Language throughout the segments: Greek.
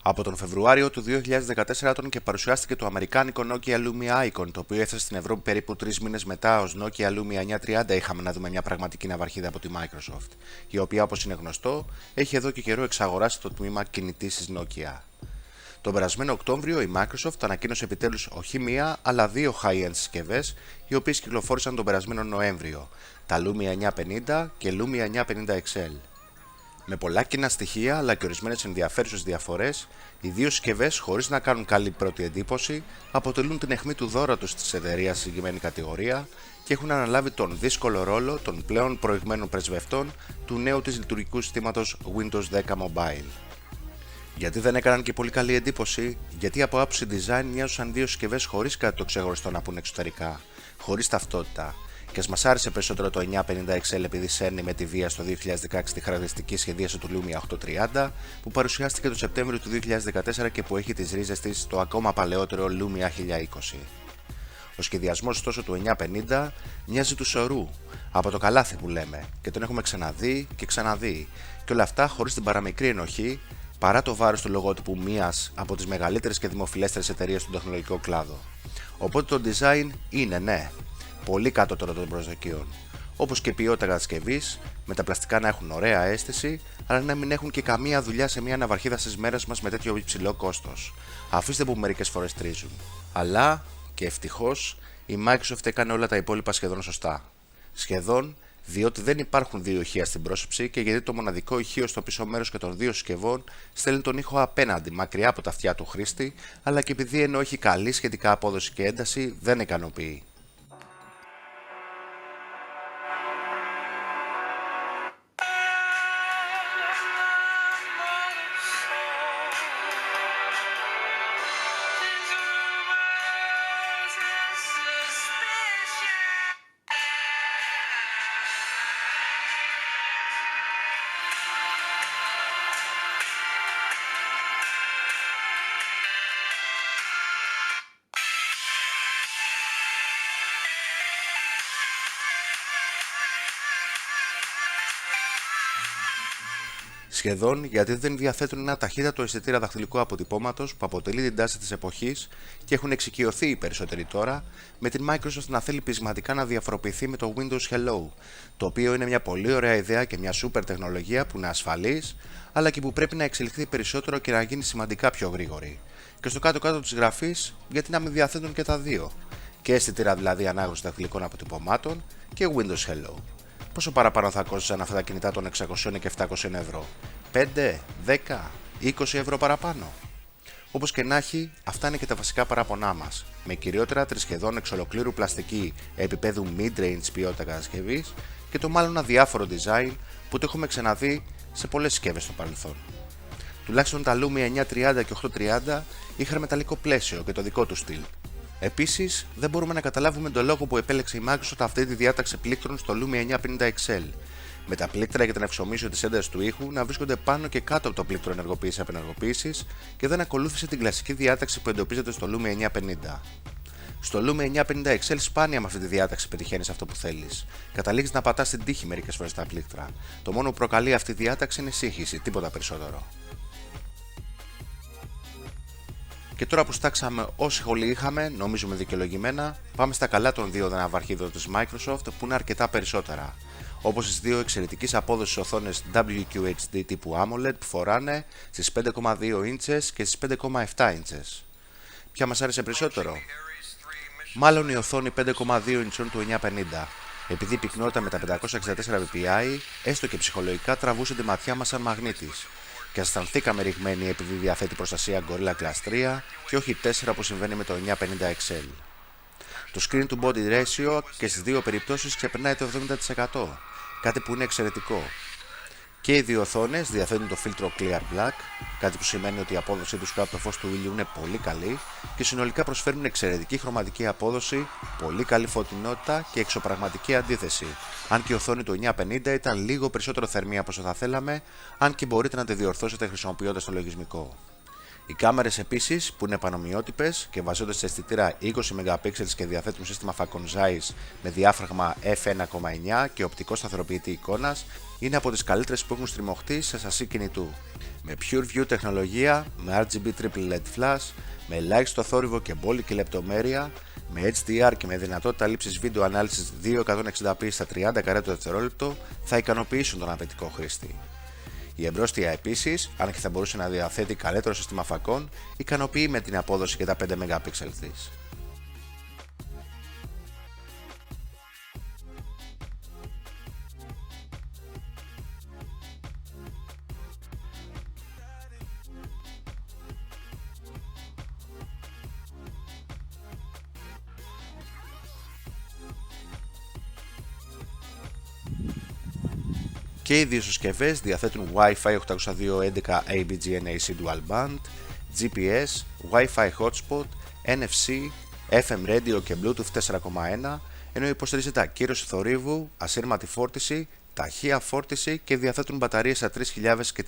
Από τον Φεβρουάριο του 2014 και παρουσιάστηκε το αμερικάνικο Nokia Lumia Icon, το οποίο έφτασε στην Ευρώπη περίπου 3 μήνες μετά ως Nokia Lumia 930. Είχαμε να δούμε μια πραγματική ναυαρχίδα από τη Microsoft, η οποία, όπως είναι γνωστό, έχει εδώ και καιρό εξαγοράσει το τμήμα κινητής της Nokia. Τον περασμένο Οκτώβριο η Microsoft ανακοίνωσε επιτέλους όχι μία, αλλά δύο high-end συσκευές, οι οποίες κυκλοφόρησαν τον περασμένο Νοέμβριο, τα Lumia 950 και Lumia 950 XL. Με πολλά κοινά στοιχεία αλλά και ορισμένες ενδιαφέρουσες διαφορές, οι δύο συσκευές, χωρίς να κάνουν καλή πρώτη εντύπωση, αποτελούν την αιχμή του δώρατος της εταιρείας στη συγκεκριμένη κατηγορία και έχουν αναλάβει τον δύσκολο ρόλο των πλέον προηγμένων πρεσβευτών του νέου της λειτουργικού συστήματος Windows 10 Mobile. Γιατί δεν έκαναν και πολύ καλή εντύπωση? Γιατί από άποψη design μοιάζουν δύο συσκευές χωρίς κάτι το ξεχωριστό να πούνε εξωτερικά, χωρίς ταυτότητα. Και ας μας άρεσε περισσότερο το 950 XL επειδή σέρνει με τη βία στο 2016 τη χαρακτηριστική σχεδίαση του Lumia 830 που παρουσιάστηκε το Σεπτέμβριο του 2014 και που έχει τις ρίζες της στο ακόμα παλαιότερο Lumia 1020. Ο σχεδιασμός ωστόσο του 950 μοιάζει του σωρού, από το καλάθι που λέμε, και τον έχουμε ξαναδεί και ξαναδεί, και όλα αυτά χωρίς την παραμικρή ενοχή, παρά το βάρος του λογότυπου μίας από τις μεγαλύτερες και δημοφιλέστερες εταιρείες στον τεχνολογικό κλάδο. Οπότε το design είναι, ναι, πολύ κάτω των προσδοκιών. Όπως και η ποιότητα κατασκευής, με τα πλαστικά να έχουν ωραία αίσθηση, αλλά να μην έχουν και καμία δουλειά σε μια ναυαρχίδα στις μέρες μας με τέτοιο υψηλό κόστος. Αφήστε που μερικές φορές τρίζουν. Αλλά, και ευτυχώς, η Microsoft έκανε όλα τα υπόλοιπα σχεδόν σωστά. Σχεδόν, διότι δεν υπάρχουν δύο ηχεία στην πρόσωψη και γιατί το μοναδικό ηχείο στο πίσω μέρος και των δύο συσκευών στέλνει τον ήχο απέναντι, μακριά από τα αυτιά του χρήστη, αλλά και επειδή ενώ έχει καλή σχετικά απόδοση και ένταση, δεν ικανοποιεί. Σχεδόν γιατί δεν διαθέτουν ένα ταχύτατο αισθητήρα δαχτυλικού αποτυπώματος που αποτελεί την τάση της εποχής και έχουν εξοικειωθεί οι περισσότεροι τώρα με την Microsoft να θέλει πεισματικά να διαφοροποιηθεί με το Windows Hello, το οποίο είναι μια πολύ ωραία ιδέα και μια σούπερ τεχνολογία που είναι ασφαλής, αλλά και που πρέπει να εξελιχθεί περισσότερο και να γίνει σημαντικά πιο γρήγορη. Και στο κάτω-κάτω της γραφής, γιατί να μην διαθέτουν και τα δύο, και αισθητήρα δηλαδή ανάγνωση δαχτυλικών αποτυπωμάτων και Windows Hello. Πόσο παραπάνω θα κόστησαν αυτά τα κινητά των 600 και 700 ευρώ? 5, 10, 20 ευρώ παραπάνω? Όπως και να έχει, αυτά είναι και τα βασικά παράπονά μας, με κυριότερα τη σχεδόν εξ ολοκλήρου πλαστική επίπεδου mid-range ποιότητα κατασκευής και το μάλλον αδιάφορο design που το έχουμε ξαναδεί σε πολλές συσκευές στο παρελθόν. Τουλάχιστον τα Lumia 930 και 830 είχαν μεταλλικό πλαίσιο και το δικό του στυλ. Επίσης, δεν μπορούμε να καταλάβουμε τον λόγο που επέλεξε η Microsoft αυτή τη διάταξη πλήκτρων στο Lumia 950 XL, με τα πλήκτρα για την εξομοίωση της έντασης του ήχου να βρίσκονται πάνω και κάτω από το πλήκτρο ενεργοποίηση-απενεργοποίησης και δεν ακολούθησε την κλασική διάταξη που εντοπίζεται στο Lumia 950. Στο Lumia 950 XL σπάνια με αυτή τη διάταξη πετυχαίνεις αυτό που θέλεις. Καταλήγεις να πατάς την τύχη μερικές φορές στα πλήκτρα. Το μόνο που προκαλεί αυτή η διάταξη είναι σύγχυση, τίποτα περισσότερο. Και τώρα που στάξαμε όση σχολή είχαμε, νομίζουμε δικαιολογημένα, πάμε στα καλά των δύο ναυαρχίδων της Microsoft που είναι αρκετά περισσότερα. Όπως τις δύο εξαιρετικής απόδοσης οθόνες WQHD τύπου AMOLED που φοράνε στις 5,2 inches και στις 5,7 inches. Ποια μας άρεσε περισσότερο? Μάλλον η οθόνη 5,2 inch του 950, επειδή η πυκνότητα με τα 564 ppi έστω και ψυχολογικά τραβούσε τη ματιά μας σαν μαγνήτης. Και αισθανθήκαμε ρηγμένοι επειδή διαθέτει προστασία Gorilla Glass 3 και όχι 4 όπως συμβαίνει με το 950 XL. Το screen to body ratio και στις δύο περιπτώσεις ξεπερνάει το 70%, κάτι που είναι εξαιρετικό. Και οι δύο οθόνες διαθέτουν το φίλτρο Clear Black, κάτι που σημαίνει ότι η απόδοσή τους κάτω από το φως του ήλιου είναι πολύ καλή και συνολικά προσφέρουν εξαιρετική χρωματική απόδοση, πολύ καλή φωτεινότητα και εξωπραγματική αντίθεση. Αν και η οθόνη του 950 ήταν λίγο περισσότερο θερμή από όσο θα θέλαμε, αν και μπορείτε να τη διορθώσετε χρησιμοποιώντας το λογισμικό. Οι κάμερες επίσης, που είναι πανομοιότυπες και βασίζονται σε αισθητήρα 20 MP και διαθέτουν σύστημα Facon Zeiss με διάφραγμα f1.9 και οπτικό σταθεροποιητή εικόνας, είναι από τις καλύτερες που έχουν στριμωχτεί σε σασί κινητού. Με PureView τεχνολογία, με RGB Triple LED Flash, με ελάχιστο θόρυβο και μπόλικη λεπτομέρεια, με HDR και με δυνατότητα λήψης βίντεο ανάλυσης 2.160p στα 30 καρέ το δευτερόλεπτο θα ικανοποιήσουν τον απαιτητικό χρήστη. Η εμπρόστια επίσης, αν και θα μπορούσε να διαθέτει καλύτερο σύστημα φακών, ικανοποιεί με την απόδοση και τα 5 MP της. Και οι δύο συσκευές διαθέτουν Wi-Fi 802.11 ABGNAC Dual Band, GPS, Wi-Fi Hotspot, NFC, FM Radio και Bluetooth 4.1, ενώ υποστηρίζεται ακύρωση θορύβου, ασύρματη φόρτιση, ταχεία φόρτιση και διαθέτουν μπαταρίες στα 3000 και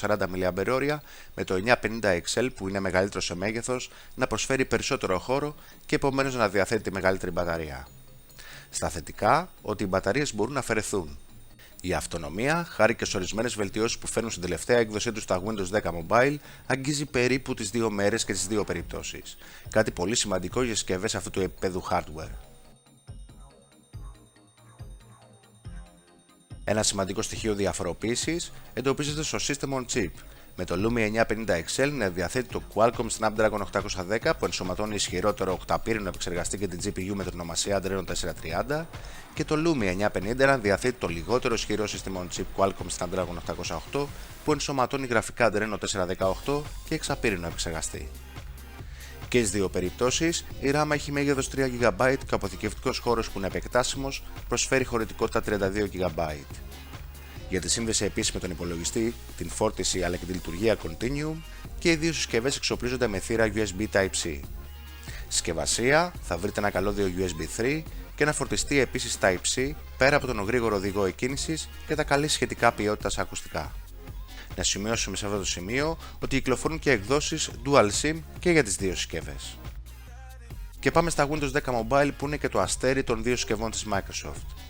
3340 mAh με το 950XL που είναι μεγαλύτερο σε μέγεθος να προσφέρει περισσότερο χώρο και επομένως να διαθέτει τη μεγαλύτερη μπαταρία. Στα θετικά, ότι οι μπαταρίες μπορούν να αφαιρεθούν. Η αυτονομία, χάρη και σε ορισμένες βελτιώσεις που φέρνουν στην τελευταία έκδοσή του στα Windows 10 Mobile, αγγίζει περίπου τις δύο μέρες και τις δύο περιπτώσεις. Κάτι πολύ σημαντικό για συσκευές αυτού του επίπεδου hardware. Ένα σημαντικό στοιχείο διαφοροποίησης εντοπίζεται στο System on Chip, με το Lumia 950XL να διαθέτει το Qualcomm Snapdragon 810 που ενσωματώνει ισχυρότερο οκταπύρινο επεξεργαστή και την GPU με την ονομασία Adreno 430 και το Lumia 950 να διαθέτει το λιγότερο ισχυρό σύστημα on chip Qualcomm Snapdragon 808 που ενσωματώνει γραφικά Adreno 418 και εξαπύρινο επεξεργαστή. Και στις δύο περιπτώσεις η RAM έχει μέγεθος 3 GB και ο αποθηκευτικός χώρος που είναι επεκτάσιμος προσφέρει χωρητικότητα 32 GB. Για τη σύνδεση επίσης με τον υπολογιστή, την φόρτιση αλλά και τη λειτουργία Continuum και οι δύο συσκευές εξοπλίζονται με θύρα USB Type-C. Συσκευασία θα βρείτε ένα καλώδιο USB 3 και ένα φορτιστή επίσης Type-C πέρα από τον γρήγορο οδηγό εκκίνησης και τα καλή σχετικά ποιότητας ακουστικά. Να σημειώσουμε σε αυτό το σημείο ότι κυκλοφορούν και εκδόσεις Dual SIM και για τις δύο συσκευές. Και πάμε στα Windows 10 Mobile που είναι και το αστέρι των δύο συσκευών της Microsoft.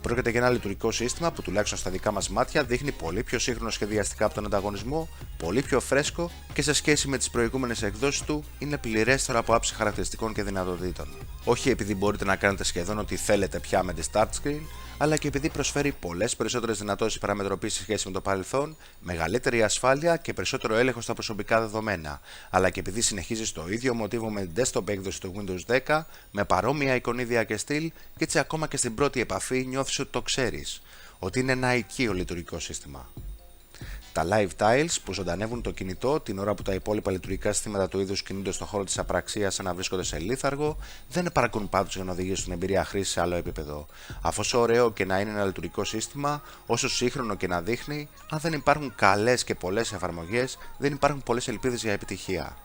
Πρόκειται για ένα λειτουργικό σύστημα που τουλάχιστον στα δικά μας μάτια δείχνει πολύ πιο σύγχρονο σχεδιαστικά από τον ανταγωνισμό, πολύ πιο φρέσκο και σε σχέση με τις προηγούμενες εκδόσεις του είναι πληρέστερο από άψη χαρακτηριστικών και δυνατοτήτων. Όχι επειδή μπορείτε να κάνετε σχεδόν ό,τι θέλετε πια με τη Start Screen, αλλά και επειδή προσφέρει πολλές περισσότερες δυνατότητες παραμετροποίησης σε σχέση με το παρελθόν, μεγαλύτερη ασφάλεια και περισσότερο έλεγχο στα προσωπικά δεδομένα, αλλά και επειδή συνεχίζει στο ίδιο μοτίβο με την desktop έκδοση του Windows 10, με παρόμοια εικονίδια και στυλ, και έτσι ακόμα και στην πρώτη επαφή νιώθεις ότι το ξέρεις, ότι είναι ένα οικείο λειτουργικό σύστημα. Τα Live Tiles που ζωντανεύουν το κινητό την ώρα που τα υπόλοιπα λειτουργικά συστήματα του είδους κινούνται στον χώρο της απραξίας σαν να βρίσκονται σε λίθαργο, δεν επαρκούν πάντως για να οδηγήσουν την εμπειρία χρήσης σε άλλο επίπεδο. Αφού όσο ωραίο και να είναι ένα λειτουργικό σύστημα, όσο σύγχρονο και να δείχνει, αν δεν υπάρχουν καλές και πολλές εφαρμογές, δεν υπάρχουν πολλές ελπίδες για επιτυχία.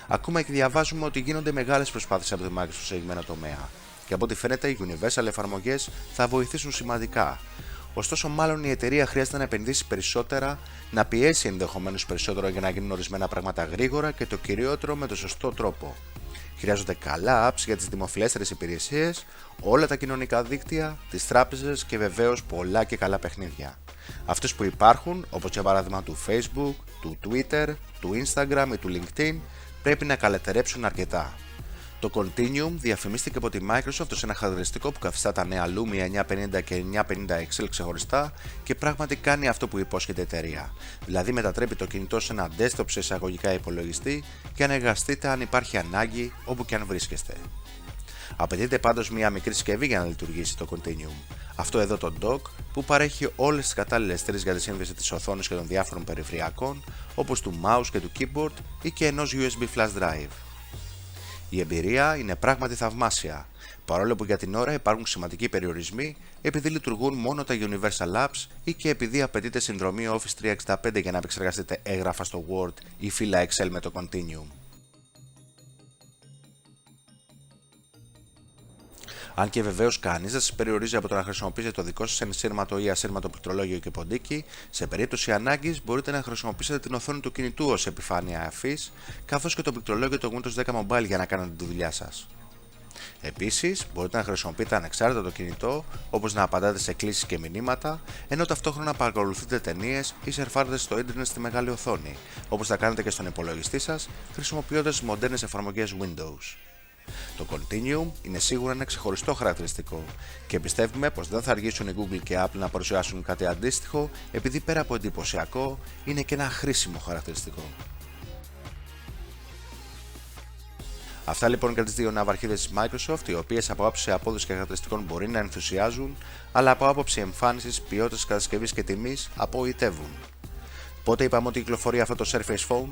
Ακόμα και διαβάζουμε ότι γίνονται μεγάλες προσπάθειες από τη Microsoft στο συγκεκριμένο τομέα. Και από ό,τι φαίνεται, οι universal εφαρμογές θα βοηθήσουν σημαντικά. Ωστόσο, μάλλον η εταιρεία χρειάζεται να επενδύσει περισσότερα, να πιέσει ενδεχομένως περισσότερο για να γίνουν ορισμένα πράγματα γρήγορα και το κυριότερο με τον σωστό τρόπο. Χρειάζονται καλά apps για τις δημοφιλέστερες υπηρεσίες, όλα τα κοινωνικά δίκτυα, τις τράπεζες και βεβαίως πολλά και καλά παιχνίδια. Αυτές που υπάρχουν, όπως για παράδειγμα του Facebook, του Twitter, του Instagram ή του LinkedIn, πρέπει να καλετερέψουν αρκετά. Το Continuum διαφημίστηκε από τη Microsoft ως ένα χαρακτηριστικό που καθιστά τα νέα Lumia 950 και 950XL ξεχωριστά και πράγματι κάνει αυτό που υπόσχεται η εταιρεία. Δηλαδή μετατρέπει το κινητό σε ένα desktop σε εισαγωγικά υπολογιστή και να εργαστείτε αν υπάρχει ανάγκη όπου και αν βρίσκεστε. Απαιτείται πάντως μια μικρή συσκευή για να λειτουργήσει το Continuum. Αυτό εδώ το dock που παρέχει όλες τις κατάλληλες θύρες για τη σύνδεση της οθόνης και των διάφορων περιφερειακών όπως του mouse και του keyboard ή και ενός USB flash drive. Η εμπειρία είναι πράγματι θαυμάσια, παρόλο που για την ώρα υπάρχουν σημαντικοί περιορισμοί επειδή λειτουργούν μόνο τα Universal Apps ή και επειδή απαιτείται συνδρομή Office 365 για να επεξεργαστείτε έγγραφα στο Word ή φύλλα Excel με το Continuum. Αν και βεβαίως κανείς δεν σας περιορίζει από το να χρησιμοποιήσετε το δικό σας ενσύρματο ή ασύρματο πληκτρολόγιο και ποντίκι, σε περίπτωση ανάγκης μπορείτε να χρησιμοποιήσετε την οθόνη του κινητού ως επιφάνεια αφής, καθώς και το πληκτρολόγιο του Windows 10 Mobile για να κάνετε τη δουλειά σας. Επίσης, μπορείτε να χρησιμοποιείτε ανεξάρτητα το κινητό, όπως να απαντάτε σε κλήσεις και μηνύματα, ενώ ταυτόχρονα παρακολουθείτε ταινίες ή σερφάρετε στο ίντερνετ στη μεγάλη οθόνη, όπως θα κάνετε και στον υπολογιστή σας, χρησιμοποιώντας τις μοντέρνες εφαρμογές Windows. Το Continuum είναι σίγουρα ένα ξεχωριστό χαρακτηριστικό και πιστεύουμε πως δεν θα αργήσουν η Google και Apple να παρουσιάσουν κάτι αντίστοιχο, επειδή πέρα από εντυπωσιακό είναι και ένα χρήσιμο χαρακτηριστικό. Αυτά λοιπόν για τις δύο ναυαρχίδες της Microsoft, οι οποίες από άποψη απόδοσης και χαρακτηριστικών μπορεί να ενθουσιάζουν, αλλά από άποψη εμφάνισης, ποιότητας κατασκευής και τιμής απογοητεύουν. Πότε είπαμε ότι κυκλοφορεί αυτό το Surface Phone?